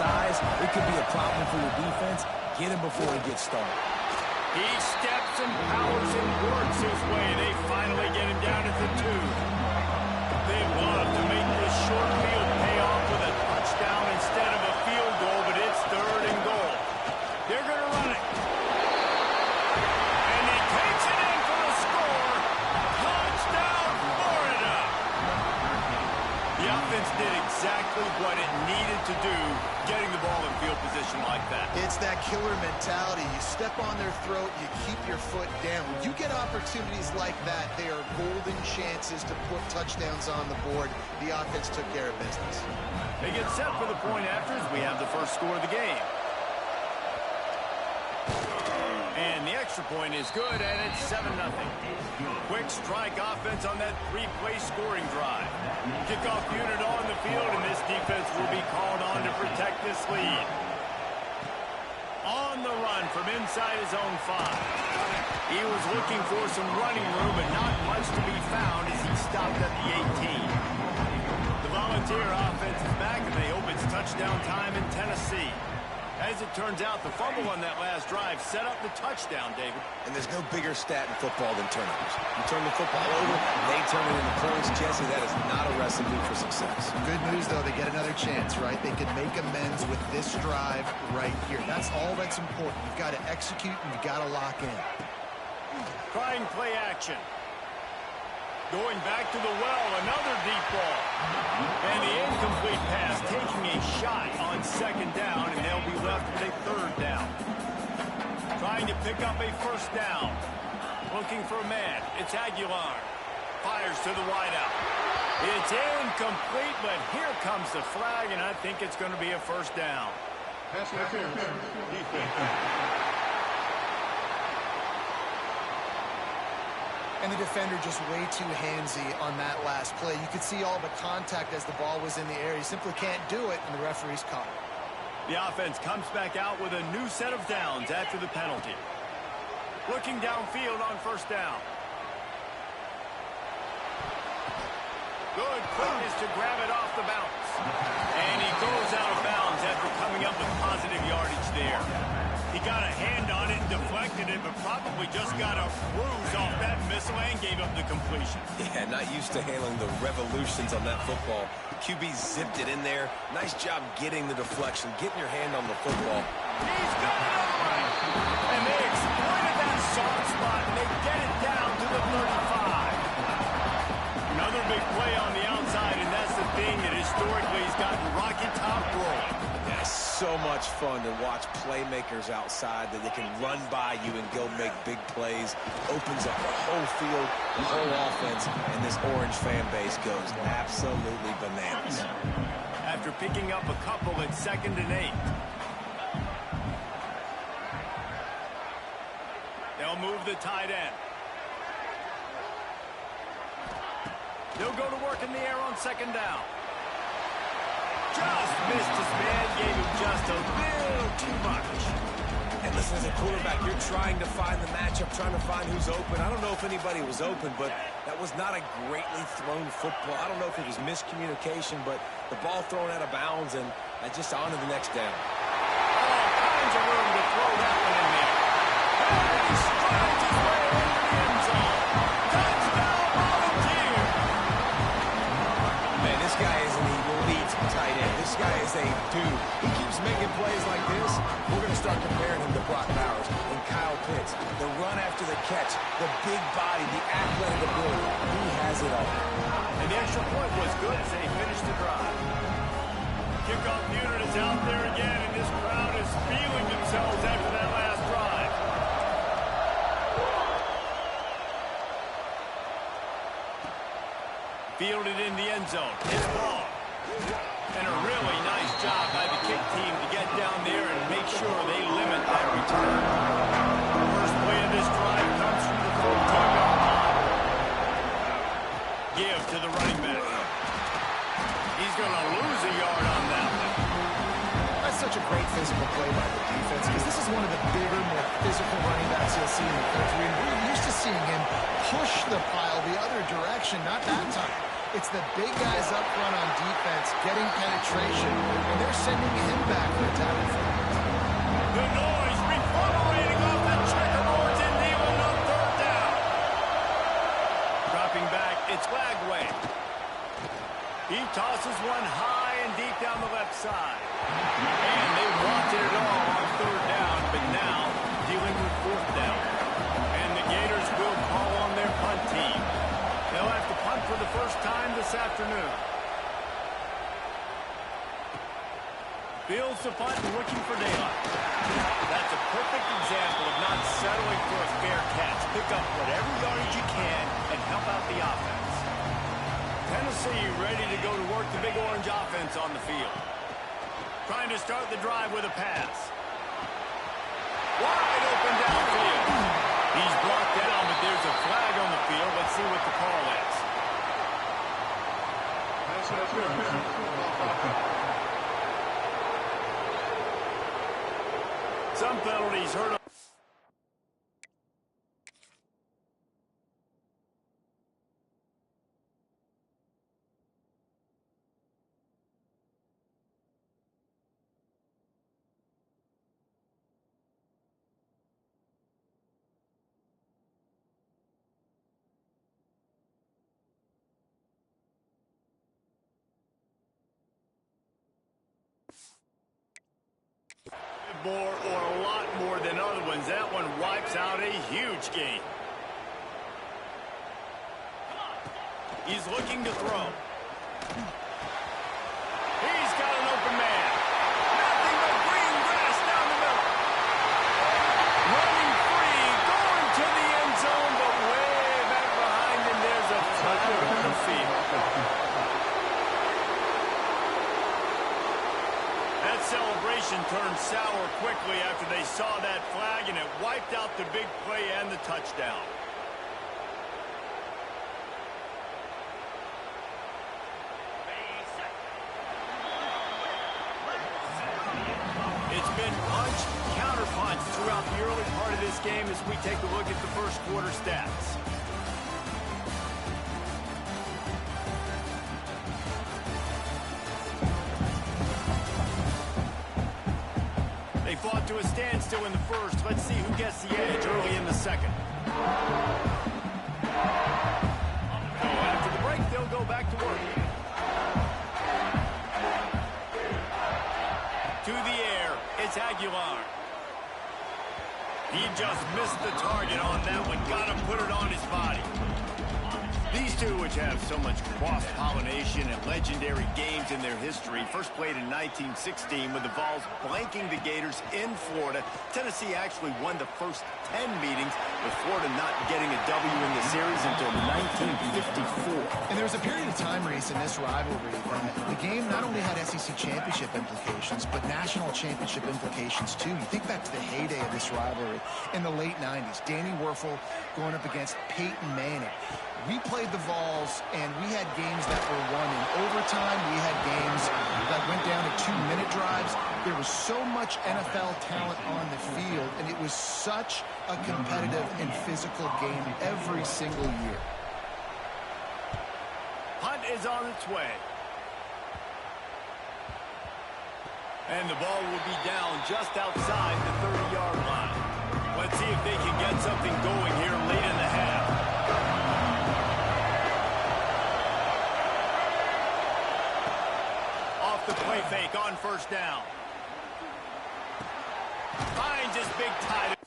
size, it could be a problem for your defense. Get him before he gets started. He steps and powers and works his way. They finally get him down at the 2. They'd love to make this short field pay off with a touchdown instead of a field goal, but it's 3rd and goal. They're going to run it. And he takes it in for the score. Touchdown, Florida! The offense did exactly what it needed to do, getting the ball in field position like that. It's that killer mentality. You step on their throat, you keep your foot down. When you get opportunities like that, they are golden chances to put touchdowns on the board. The offense took care of business. They get set for the point after as we have the first score of the game. And the extra point is good, and it's 7-0. Quick strike offense on that 3-play scoring drive. Kickoff unit on the field, and this defense will be called on to protect this lead. On the run from inside his own 5. He was looking for some running room, but not much to be found as he stopped at the 18. The Volunteer offense is back, and they hope it's touchdown time in Tennessee. As it turns out, the fumble on that last drive set up the touchdown, David. And there's no bigger stat in football than turnovers. You turn the football over, they turn it into points. Jesse, that is not a recipe for success. Good news, though, they get another chance, right? They can make amends with this drive right here. That's all that's important. You've got to execute, and you've got to lock in. Trying play action. Going back to the well, another deep ball. And the incomplete pass taking a shot on 2nd down, and they'll be left with a 3rd down. Trying to pick up a 1st down. Looking for a man. It's Aguilar. Fires to the wideout. It's incomplete, but here comes the flag, and I think it's going to be a 1st down. Pass interference. Defense. And the defender just way too handsy on that last play. You could see all the contact as the ball was in the air. He simply can't do it, and the referee's caught it. The offense comes back out with a new set of downs after the penalty. Looking downfield on 1st down. Good quickness to grab it off the bounce. And he goes out of bounds after coming up with positive yardage there. He got a hand on it and deflected it, but probably just got a bruise off that missile and gave up the completion. Yeah, not used to handling the revolutions on that football. QB zipped it in there. Nice job getting the deflection, getting your hand on the football. He's got it all right. And they exploited that soft spot, and they get it down to the 35. Another big play on the outside, and that's the thing that historically has gotten Rocky Top rolling. So much fun to watch playmakers outside that they can run by you and go make big plays. Opens up the whole field, the whole offense, and this Orange fan base goes absolutely bananas. After picking up a couple at 2nd and 8. They'll move the tight end. They'll go to work in the air on 2nd down. Just missed his man, gave him just a little too much. And listen, as a quarterback, you're trying to find the matchup, trying to find who's open. I don't know if anybody was open, but that was not a greatly thrown football. I don't know if it was miscommunication, but the ball thrown out of bounds, and just on to the next down. All kinds of room to throw that one in there. And he strides his way into the end zone. Touchdown, Volunteer! Man, this guy is an elite tight end. This guy is a dude. He keeps making plays like this. We're going to start comparing him to Brock Bowers and Kyle Pitts. The run after the catch, the big body, the athletic ability. He has it all. And the extra point was good as they finished the drive. Kickoff unit is out there again, and this crowd is feeling themselves after that last drive. Fielded in the end zone. His ball. And a really nice job by the kick team to get down there and make sure they limit that return. The first play of this drive comes from the 14-yard line. Give to the running back. He's going to lose a yard on that one. That's such a great physical play by the defense because this is one of the bigger, more physical running backs you'll see in the country. And we're used to seeing him push the pile the other direction, not that time. It's the big guys up front on defense getting penetration, and they're sending him back for a tackle. The noise reverberating off the checkerboards and kneeling on third down. Dropping back, it's Lagway. He tosses one high and deep down the left side. And they wanted it all on third down, but now dealing with fourth down. And the Gators will call on their punt team. They'll have to punt for the first time this afternoon. Fields the punt and looking for daylight. That's a perfect example of not settling for a fair catch. Pick up whatever yardage you can and help out the offense. Tennessee ready to go to work the Big Orange offense on the field. Trying to start the drive with a pass. Wide open downfield. He's brought down, but there's a flag on the field. Let's see what the call is. Some penalties hurt him. More or a lot more than other ones. That one wipes out a huge game. He's looking to throw. He's got an open man. Nothing but green grass down the middle. Running free, going to the end zone, but way back behind him, there's a flag on the field. That celebration turned sour quickly after they saw that flag, and it wiped out the big play and the touchdown. It's been punch, counter-punch throughout the early part of this game as we take a look at the first quarter stats. They fought to a standstill in the first. Let's see who gets the edge early in the second. So after the break, they'll go back to work. To the air, it's Aguilar. He just missed the target on that one. Got to put it on his body. These two, which have so much cross-pollination and legendary games in their history, first played in 1916 with the Vols blanking the Gators in Florida. Tennessee actually won the first 10 meetings, with Florida not getting a W in the series until 1954. And there was a period of time, Reese, in this rivalry that the game not only had SEC championship implications, but national championship implications, too. You think back to the heyday of this rivalry in the late 90s. Danny Werfel going up against Peyton Manning. We played the Vols, and we had games that were won in overtime. We had games that went down to 2-minute drives. There was so much NFL talent on the field, and it was such a competitive and physical game every single year. Punt is on its way. And the ball will be down just outside the 30-yard line. Let's see if they can get something going here late in the half. The play fake on first down. Finds his big tight